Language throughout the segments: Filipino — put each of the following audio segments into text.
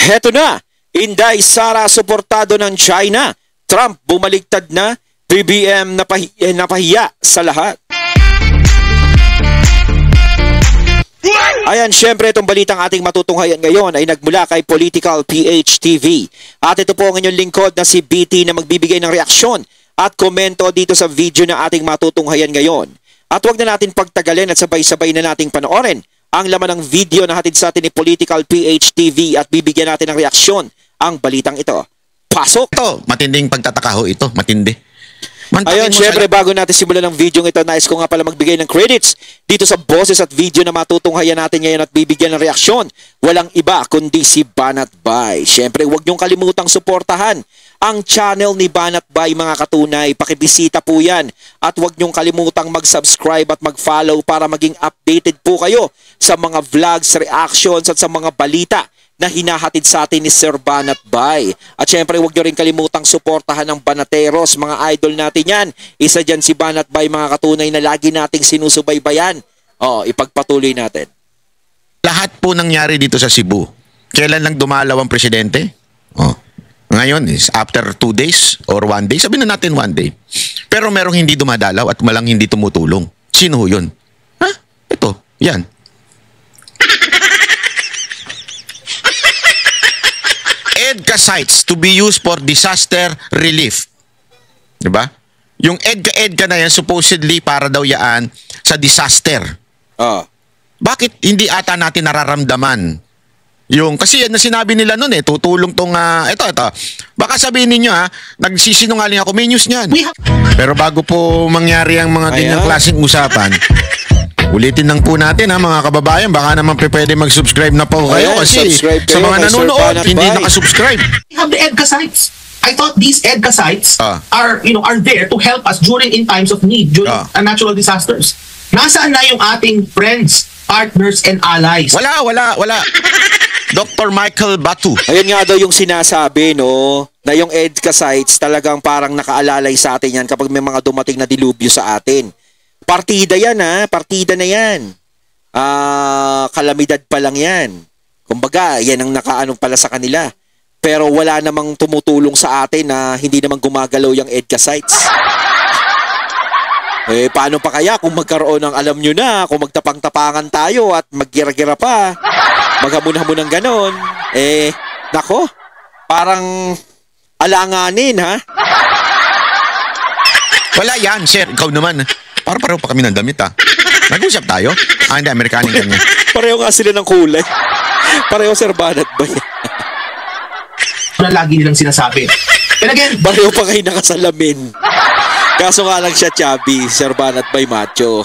Heto na, Inday Sara suportado ng China. Trump bumaligtad na, BBM napahiya sa lahat. Ayan, syempre itong balitang ating matutunghayan ngayon ay nagmula kay Political PH TV. At ito po ang inyong lingkod na si BT na magbibigay ng reaksyon at komento dito sa video na ating matutunghayan ngayon. At huwag na natin pagtagalin at sabay-sabay na nating panoorin ang laman ng video na hatid sa atin ni Political PH TV at bibigyan natin ng reaksyon ang balitang ito. Pasok! Ito, matinding pagtataka ho ito, matindi. Ayun, syempre bago natin simulan ng video ito, nais ko nga pala magbigay ng credits dito sa boses at video na matutunghayan natin ngayon at bibigyan ng reaksyon. Walang iba kundi si Banat Bay. Syempre, huwag niyong kalimutang suportahan ang channel ni Banat Bay, mga katunay. Pakibisita po yan. At huwag niyong kalimutang mag-subscribe at mag-follow para maging updated po kayo sa mga vlogs, reactions at sa mga balita na hinahatid sa atin ni Sir Banat Bay. At syempre, huwag nyo rin kalimutang suportahan ng Banateros, mga idol natin yan. Isa dyan si Banat Bay, mga katunay na lagi nating sinusubaybayan. Ipagpatuloy natin. Lahat po nangyari dito sa Cebu. Kailan lang dumalaw ang presidente? Ngayon is after 2 days or 1 day. Sabihin na natin 1 day. Pero merong hindi dumadalaw at malang hindi tumutulong. Sino yun? Ito, yan. EDCA sites to be used for disaster relief. Diba? Yung EDCA na yan, supposedly para daw yaan sa disaster. Bakit hindi ata natin nararamdaman? Yung, kasi yan na sinabi nila nun tutulong tong, ito. Baka sabihin ninyo nagsisinungaling ako, may news niyan. Pero bago po mangyari ang mga ganyang klaseng usapan, ulitin lang po natin mga kababayan, baka naman pwede mag-subscribe na po kayo kasi sa mga nanonood hindi nakasubscribe. We have the EDCA sites. I thought these EDCA sites are there to help us in times of need, during natural disasters. Nasaan na yung ating friends, partners, and allies? Wala. Dr. Michael Batu. Ayun nga daw yung sinasabi, na yung EDCA sites talagang parang nakaalalay sa atin yan kapag may mga dumating na dilubyo sa atin. Partida yan partida na yan. Kalamidad pa lang yan. Kumbaga, yan ang nakaano pala sa kanila. Pero wala namang tumutulong sa atin na hindi namang gumagalaw yung EDCA sites. Paano pa kaya kung magkaroon ng alam nyo na, kung magtapang-tapangan tayo at maggira-gira pa, maghamon-hamon ng ganon, nako, parang alanganin Wala yan, sir. Ikaw naman. Pareho pa kami ng damit Nag-usap tayo? Hindi, Amerikanin kanya. Pareho nga sila ng kulay. Pareho Sir Banat Bay. Na lagi nilang sinasabi. And again, pareho pa kayo nakasalamin. Kaso nga lang siya chubby, Sir Banat Bay macho.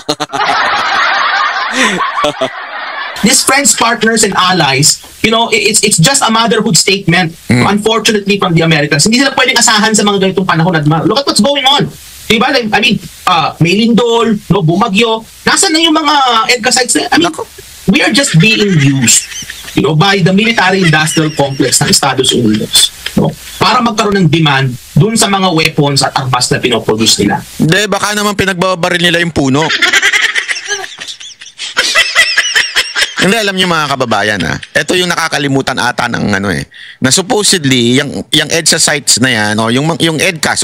these friends, partners, and allies, it's just a motherhood statement, unfortunately, from the Americans. Hindi sila pwedeng asahan sa mga ganitong panahon. Look at what's going on. Diba? I mean, may lindol, bumagyo. Nasaan na yung mga EDCA sites na? We are just being used, by the military-industrial complex ng Estados Unidos, para magkaroon ng demand dun sa mga weapons at armas na pinoproduce nila. Hindi, baka naman pinagbabaril nila yung puno. Hindi, alam niyo mga kababayan ito yung nakakalimutan ata ng na supposedly yung EDSA sites na yan yung EDCA,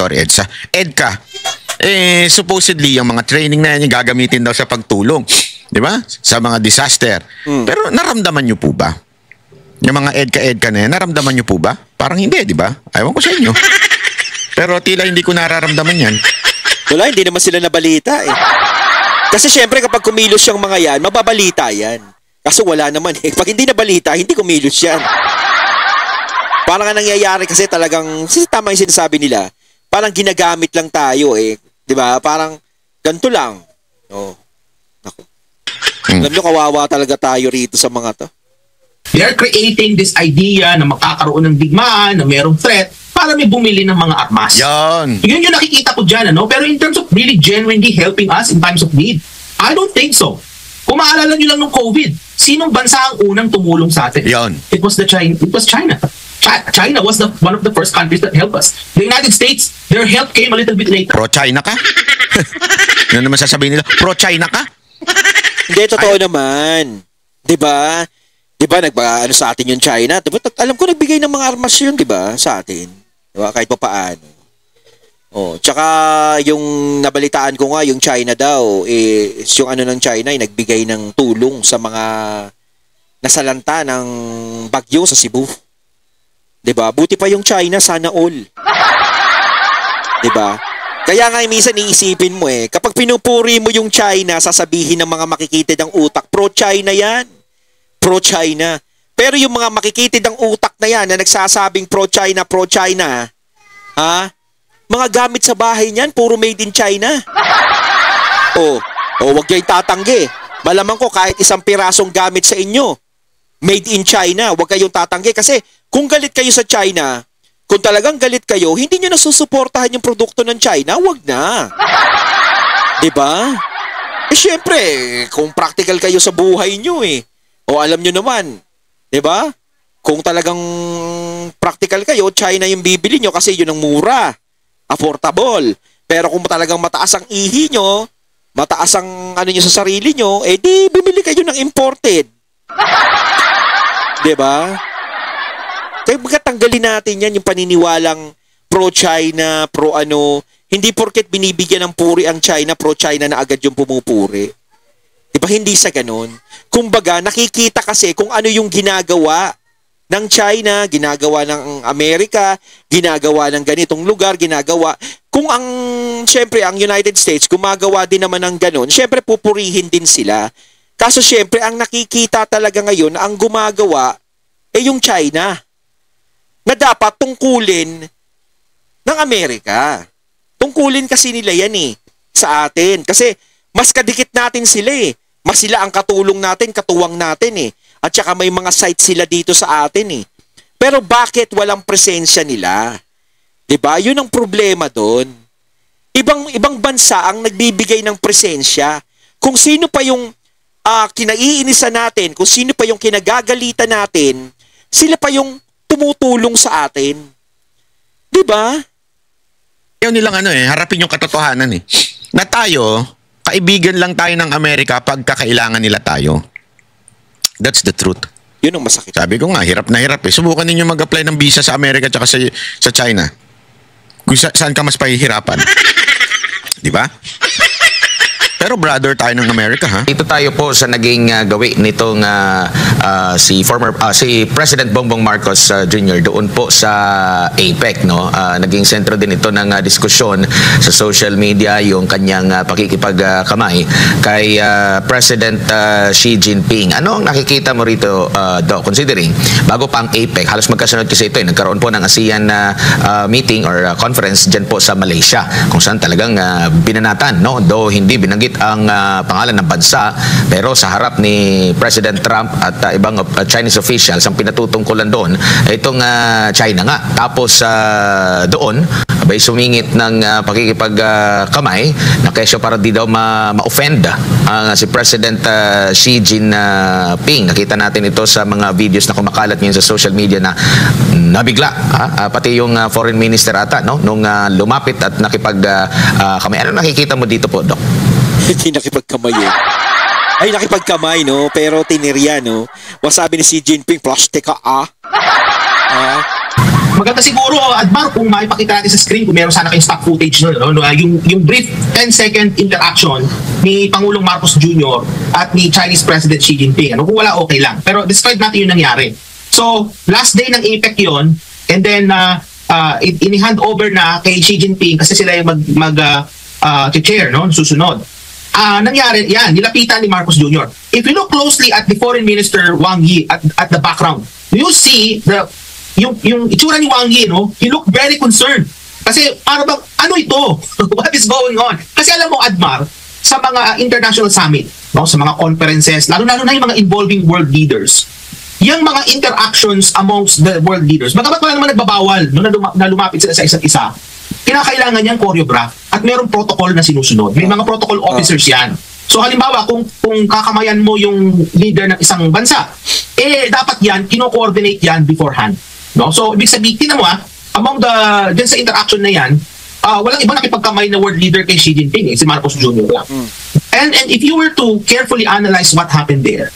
supposedly yung mga training na yan yung gagamitin daw sa pagtulong, di ba? Sa mga disaster. Pero naramdaman niyo po ba? Yung mga EDCA na yan, naramdaman niyo po ba? Parang hindi, di ba? Ayaw ko sa inyo. Pero tila hindi ko nararamdaman yan. Wala, hindi naman sila nabalita Kasi syempre kapag kumilos yung mga yan, mababalita yan. Kaso wala naman Pag hindi nabalita, hindi kumilos yan. Parang nga nangyayari kasi talagang, tama yung sinasabi nila, parang ginagamit lang tayo Diba? Parang ganito lang. Naku. Alam nyo, kawawa talaga tayo rito sa mga to. They're creating this idea na makakaroon ng digmaan, na merong threat, para may bumili ng mga armas. Yun yung nakikita ko dyan, Pero in terms of really genuinely helping us in times of need, I don't think so. Kung maalala nyo lang ng COVID, sinong bansa ang unang tumulong sa atin? Yun. It was China. China was one of the first countries that helped us. The United States, their help came a little bit later. Pro-China ka? Ano naman sasabihin nila? Pro-China ka? Hindi, totoo naman. Diba? Di ba, ano sa atin yung China? Diba, alam ko nagbigay ng mga armas yun, di ba, sa atin. Di ba, kahit pa paano. Oh, tsaka yung nabalitaan ko nga, yung China daw, yung ano ng China, ay nagbigay ng tulong sa mga nasalanta ng bagyo sa Cebu. Di ba? Buti pa yung China, sana all. Di ba? Kaya nga minsan iisipin mo kapag pinupuri mo yung China, sasabihin ng mga makikitid ang utak, pro-China yan. Pro-China. Pero yung mga makikitid ang utak na yan na nagsasabing pro-China, mga gamit sa bahay niyan, puro made in China. Wag kayo tatanggi. Malaman ko kahit isang pirasong gamit sa inyo, made in China, wag kayong tatanggi. Kasi kung galit kayo sa China, kung talagang galit kayo, hindi nyo nasusuportahan yung produkto ng China, wag na. Diba? Syempre, kung practical kayo sa buhay nyo o alam nyo naman, diba? Kung talagang practical kayo, China yung bibili nyo kasi yun ang mura. Affordable. Pero kung talagang mataas ang ihi nyo, mataas ang ano nyo sa sarili nyo, di bibili kayo ng imported. Diba? Kaya tanggalin natin yan, yung paniniwalang pro-China, pro-ano. Hindi porket binibigyan ng puri ang China, pro-China na agad yung pumupuri. Diba? Hindi sa ganun. Kumbaga, nakikita kasi kung ano yung ginagawa ng China, ginagawa ng Amerika, ginagawa ng ganitong lugar, ginagawa. Kung syempre, ang United States, gumagawa din naman ng ganun, syempre pupurihin din sila. Kaso syempre, ang nakikita talaga ngayon, ang gumagawa, yung China. Na dapat tungkulin ng Amerika. Tungkulin kasi nila yan sa atin. Kasi mas kadikit natin sila Mas sila ang katulong natin, katuwang natin At saka may mga sites sila dito sa atin Pero bakit walang presensya nila? 'Di ba? Yun ang problema doon. Ibang bansa ang nagbibigay ng presensya. Kung sino pa yung kinaiinisan natin, kung sino pa yung kinagagalitan natin, sila pa yung tumutulong sa atin. 'Di ba? Ayaw nilang harapin yung katotohanan na tayo, kaibigan lang tayo ng Amerika pag kakailangan nila tayo. That's the truth. Yun ang masakit. Sabi ko nga, hirap na hirap Subukan ninyo mag-apply ng visa sa Amerika at sa China. Kung saan ka mas pahihirapan. Di ba? Pero brother tayo ng Amerika, ha? Dito tayo po sa naging gawi nitong si President Bongbong Marcos Jr. doon po sa APEC, no? Naging sentro din ito ng diskusyon sa social media yung kanyang pakikipagkamay kay President Xi Jinping. Ano ang nakikita mo rito, Doc? Considering bago pa ang APEC, halos magkasunod kasi ito nagkaroon po ng ASEAN meeting or conference dyan po sa Malaysia kung saan talagang binanatan, no? Though hindi binanggit ang pangalan ng bansa, pero sa harap ni President Trump at ibang Chinese officials, ang pinatutungkulan doon itong China nga. Tapos doon abay sumingit ng pakikipagkamay na kesyo para di daw ma-offend si President Xi Jinping. Nakita natin ito sa mga videos na kumakalat ngayon sa social media na nabigla. Pati yung foreign minister ata, no? Nung lumapit at nakipagkamay. Ano nakikita mo dito po, Doc? Hindi nakipagkamay Ay, nakipagkamay, no? Pero tinirya, no? Masabi ni Xi Jinping, plastic ka, Maganda siguro, Admar, kung maipakita natin sa screen, kung meron sana kayong stock footage no? Yung brief 10-second interaction ni Pangulong Marcos Jr. at ni Chinese President Xi Jinping. Kung wala, okay lang. Pero describe natin yung nangyari. So, last day ng APEC yon, and then ini-hand over na kay Xi Jinping kasi sila yung chair, no? Susunod. Nangyari, yan, nilapitan ni Marcos Jr. If you look closely at the Foreign Minister Wang Yi at the background, you see yung itsura ni Wang Yi, no? He looked very concerned. Kasi ano ito? What is going on? Kasi alam mo, Admar, sa mga international summit, no? Sa mga conferences, lalo-lalo na yung mga involving world leaders, yung mga interactions amongst the world leaders, bagamat wala naman nagbabawal no, na lumapit sila sa isa't isa, kinakailangan niyang choreograph at merong protocol na sinusunod. May mga protocol officers yan. So halimbawa, kung kakamayan mo yung leader ng isang bansa, dapat yan, kino-coordinate yan beforehand. No? So ibig sabihin, tinan mo dyan sa interaction na yan, walang ibang nakipagkamay na world leader kay Xi Jinping, si Marcos Jr. lang. And if you were to carefully analyze what happened there,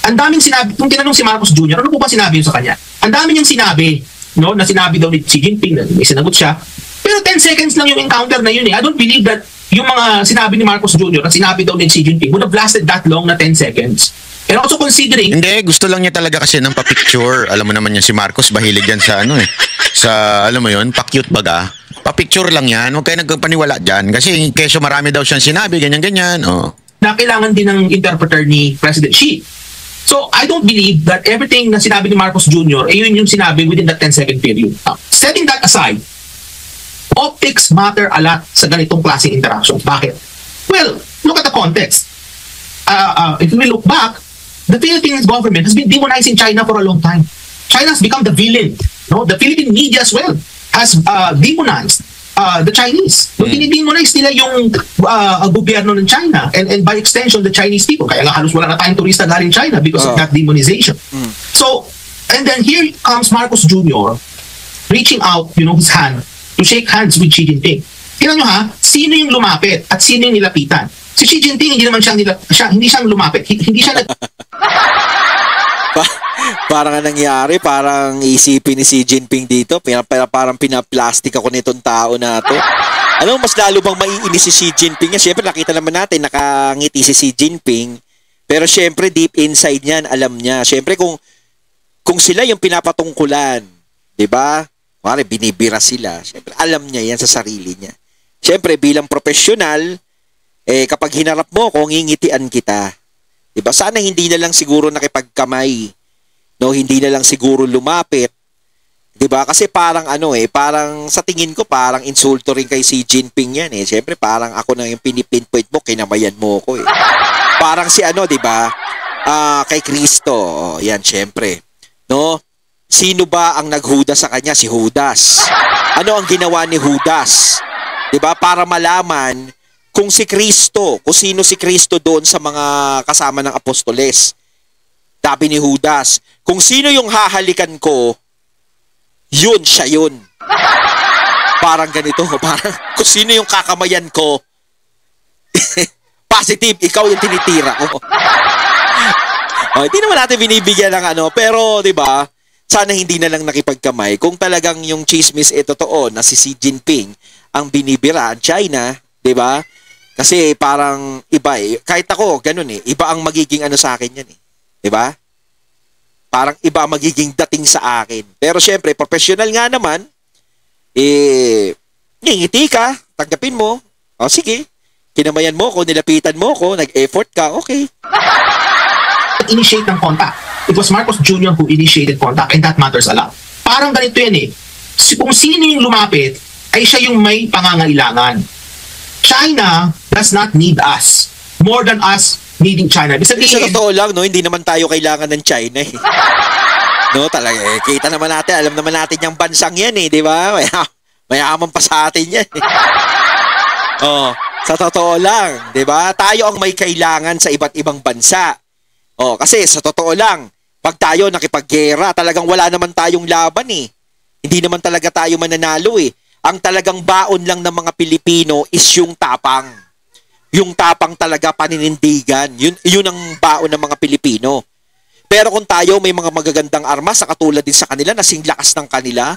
ang daming sinabi, kung tinanong si Marcos Jr., ano po ba sinabi yun sa kanya? Ang dami niyang sinabi, no, na sinabi daw ni Xi Jinping, na may sinagot siya. Pero 10 seconds lang yung encounter na yun eh. I don't believe that yung mga sinabi ni Marcos Jr. na sinabi daw ni Xi Jinping would have lasted that long na 10 seconds. And also considering... Hindi, gusto lang niya talaga kasi ng pa-picture. Alam mo naman yan si Marcos, bahilig yan sa ano eh. Sa, alam mo yun, pa-cute baga. Pa-picture lang yan. Huwag kayo nagpaniwala dyan. Kasi keso marami daw siyang sinabi, ganyan-ganyan. Oh. Na kailangan din ng interpreter ni President Xi. So, I don't believe that everything na sinabi ni Marcos Jr. yun yung sinabi within that 10-second period. Now, setting that aside, optics matter a lot sa ganitong klaseng interaction. Bakit? Well, look at the context. If we look back, the Philippine government has been demonizing China for a long time. China has become the villain. No? The Philippine media as well has demonized the Chinese. Dinidemonize nila yung gobyerno ng China and by extension the Chinese people. Kaya nga halos wala na tayong turista galing China because of that demonization. So, and then here comes Marcos Jr. reaching out, his hand to shake hands with Xi Jinping. Tingnan nyo ha, sino yung lumapit at sino yung nilapitan? Si Xi Jinping hindi naman hindi siyang lumapit. Hindi siya Parang nga nangyari, parang isipin ni Xi Jinping dito, parang pinaplastic ako nitong tao na to. Ano, mas lalo bang maiinis si Xi Jinping? Siyempre nakita naman natin, nakangiti si Xi Jinping, pero siyempre deep inside niyan, alam niya. Siyempre kung sila yung pinapatungkulan, di ba? Mare, binibira sila. Siyempre alam niya yan sa sarili niya. Siyempre bilang profesional, kapag hinarap mo ko, ngingitian kita. Di ba? Sana hindi na lang siguro nakipagkamay. No, hindi na lang siguro lumapit. 'Di ba? Kasi parang parang sa tingin ko parang insulto rin kay Xi Jinping 'yan eh. Siyempre parang ako na yung pinipinpoint mo, kinamayan mo ko eh. Parang si 'di ba? Kay Kristo. Oh, 'yan siyempre. No? Sino ba ang naghuda sa kanya? Si Judas. Ano ang ginawa ni Judas? 'Di ba? Para malaman kung si Kristo, kung sino si Kristo doon sa mga kasama ng apostoles. Sabi ni Judas, kung sino yung hahalikan ko, yun, siya yun. Parang ganito, parang kung sino yung kakamayan ko, positive, ikaw yung tinitira ko. Hindi naman natin binibigyan ng pero 'di ba? Sana hindi na lang nakipagkamay kung talagang yung chismis totoo na si Xi Jinping ang binibira ang China, 'di ba? Kasi parang iba eh. Kahit ako, ganun eh. Iba ang magiging sa akin yan eh. 'Di ba? Parang iba magiging dating sa akin. Pero syempre, professional nga naman, ngingiti ka, tanggapin mo. O sige, kinamayan mo ko, nilapitan mo ko, nag-effort ka, okay. Initiate ng contact. It was Marcos Jr. who initiated contact and that matters a lot. Parang ganito yan eh. Kung sino yung lumapit, ay siya yung may pangangailangan. China does not need us more than us needing China. Sa totoo lang, no, hindi naman tayo kailangan ng China eh. No, talaga eh. Kita naman natin, alam naman natin yung bansang yan eh, di ba? Mayaman pa sa atin yan eh. Oh, sa totoo lang, di ba? Tayo ang may kailangan sa iba't ibang bansa. Oh, kasi sa totoo lang, pag tayo nakipaggera, talagang wala naman tayong laban eh. Hindi naman talaga tayo mananalo eh. Ang talagang baon lang ng mga Pilipino is yung tapang. Yung tapang talaga, paninindigan. Yun ang baon ng mga Pilipino. Pero kung tayo may mga magagandang armas, sa katulad din sa kanila, nasing lakas ng kanila,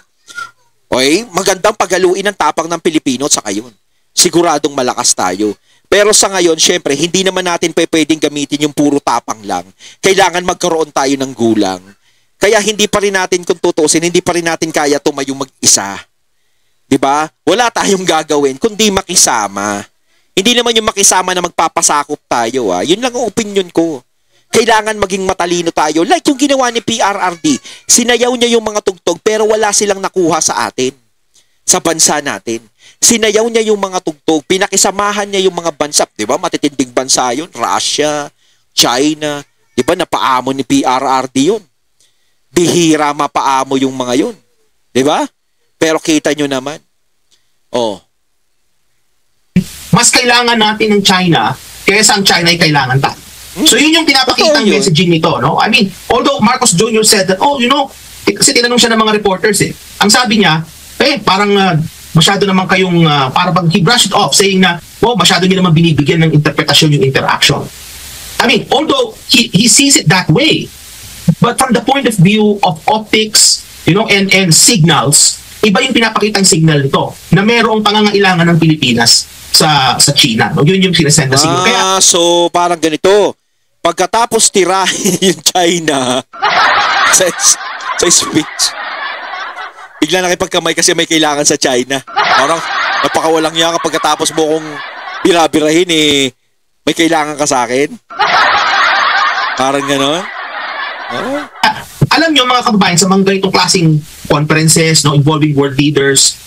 magandang pagaluin ang tapang ng Pilipino at saka yun. Siguradong malakas tayo. Pero sa ngayon, syempre, hindi naman natin pwedeng gamitin yung puro tapang lang. Kailangan magkaroon tayo ng gulang. Kaya hindi pa rin natin, kung tutusin, hindi pa rin natin kaya tumayong mag-isa. Diba? Wala tayong gagawin kundi makisama. Hindi naman yung makisama na magpapasakop tayo. Yun lang ang opinion ko. Kailangan maging matalino tayo. Like yung ginawa ni PRRD. Sinayaw niya yung mga tugtog pero wala silang nakuha sa atin. Sa bansa natin. Sinayaw niya yung mga tugtog. Pinakisamahan niya yung mga bansa. Diba? Matitinding bansa yun. Russia, China. Diba? Napaamo ni PRRD yun. Bihira mapaamo yung mga yun. Diba? Pero kita nyo naman. Oh. Mas kailangan natin ng China kaysa ang China ay kailangan tayo. So yun yung pinapakita ng messaging nito, no? I mean, although Marcos Jr. said that, kasi tinanong siya ng mga reporters eh. Ang sabi niya, parang masyado naman kayong, parang he brushed it off saying na, masyado niyo naman binibigyan ng interpretasyon yung interaction. I mean, although he sees it that way, but from the point of view of optics, and signals, iba yung pinapakitang signal nito na merong pangangailangan ng Pilipinas sa China. No? Yun yung sinesend na signal. Kaya, so parang ganito, pagkatapos tirahin yung China sa speech, bigla nakipagkamay kasi may kailangan sa China. Parang napakawalang niya pagkatapos mo kong birabirahin may kailangan ka sa akin. Parang gano'n. Oh. Alam nyo mga kababayan, sa mga ganitong klaseng conferences involving world leaders,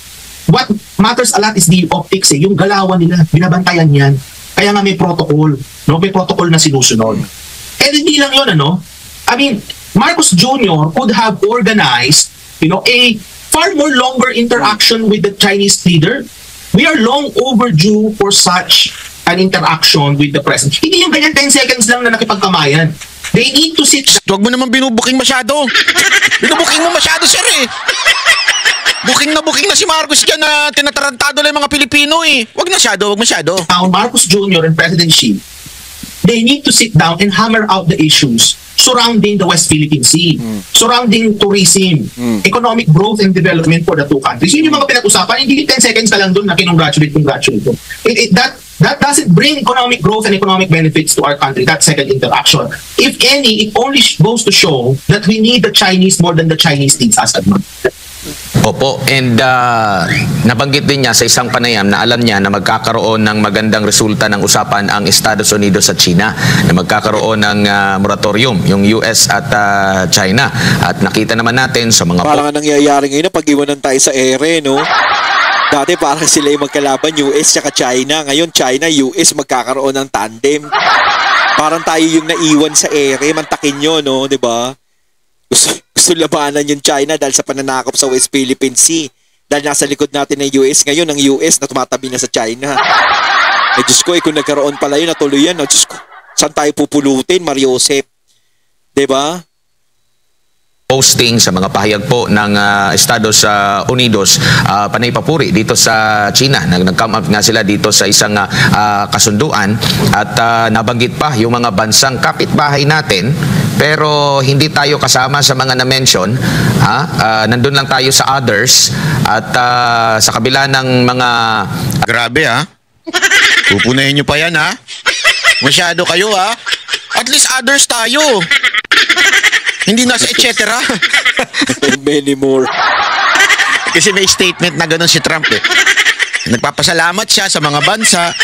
what matters a lot is the optics. Yung galawan nila, binabantayan yan. Kaya nga may protocol. May protocol na sinusunod. And hindi lang yun, I mean, Marcos Jr. could have organized a far more longer interaction with the Chinese leader. We are long overdue for such an interaction with the president. Hindi yung ganyan 10 seconds lang na nakipagkamayan. They need to sit... Huwag mo naman binubuking masyado. Binubuking mo masyado, sir Booking na si Marcos dyan na tinatarantado lang yung mga Pilipino Huwag masyado. Now, Marcos Jr. and President Xi, they need to sit down and hammer out the issues surrounding the West Philippine Sea, surrounding tourism, economic growth and development for the two countries. Yun yung mga pinag-usapan. Hindi 10 seconds ka lang doon na congratulate. That doesn't bring economic growth and economic benefits to our country, that second interaction. If any, it only goes to show that we need the Chinese more than the Chinese needs us. Opo, and nabanggit din niya sa isang panayam na alam niya na magkakaroon ng magandang resulta ng usapan ang Estados Unidos at China, na magkakaroon ng moratorium yung US at China. At nakita naman natin sa mga... Parang nangyayari ngayon na pag-iwanan tayo sa ere, no? Dati parang sila yung magkalaban, US at China. Ngayon, China, US magkakaroon ng tandem. Parang tayo yung naiwan sa ere, mantakin nyo, no? Diba? Gusto labanan yung China dahil sa pananakop sa West Philippine Sea. Dahil nasa likod natin ng US. Ngayon, ang US na tumatabi na sa China. Diyos ko, kung nagkaroon pala yun, natuloy yan. Diyos ko, saan tayo pupulutin, Mariosep? Diba? Posting sa mga pahayag po ng Estados Unidos, panay papuri dito sa China. Nag-come up nga sila dito sa isang kasunduan at nabanggit pa yung mga bansang kapitbahay natin pero hindi tayo kasama sa mga na-mention. Nandun lang tayo sa others at sa kabila ng mga... Grabe Pupunayin nyo pa yan Masyado kayo At least others tayo. Hindi nasa et cetera. Many more. Kasi may statement na gano'n si Trump Nagpapasalamat siya sa mga bansa.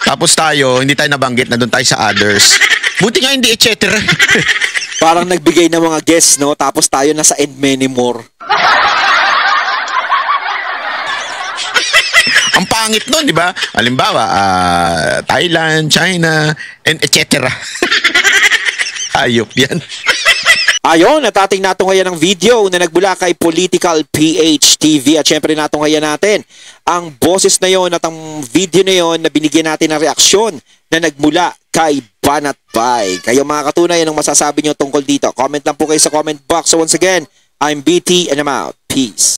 Tapos tayo, hindi tayo nabanggit na doon tayo sa others. Buti nga hindi et cetera. Parang nagbigay ng mga guests, no? Tapos tayo nasa and many more. Ang pangit nun, di ba? Halimbawa, Thailand, China, and et cetera. Ayop yan. Ayon, natating natunghayan ng video na nagbula kay Political PH TV at syempre natunghayan natin ang boses na yon at ang video na yon na binigyan natin ng reaksyon na nagmula kay Banat Bay. Kayo mga katunay, anong masasabi nyo tungkol dito? Comment lang po kayo sa comment box. So once again, I'm BT and I'm out. Peace.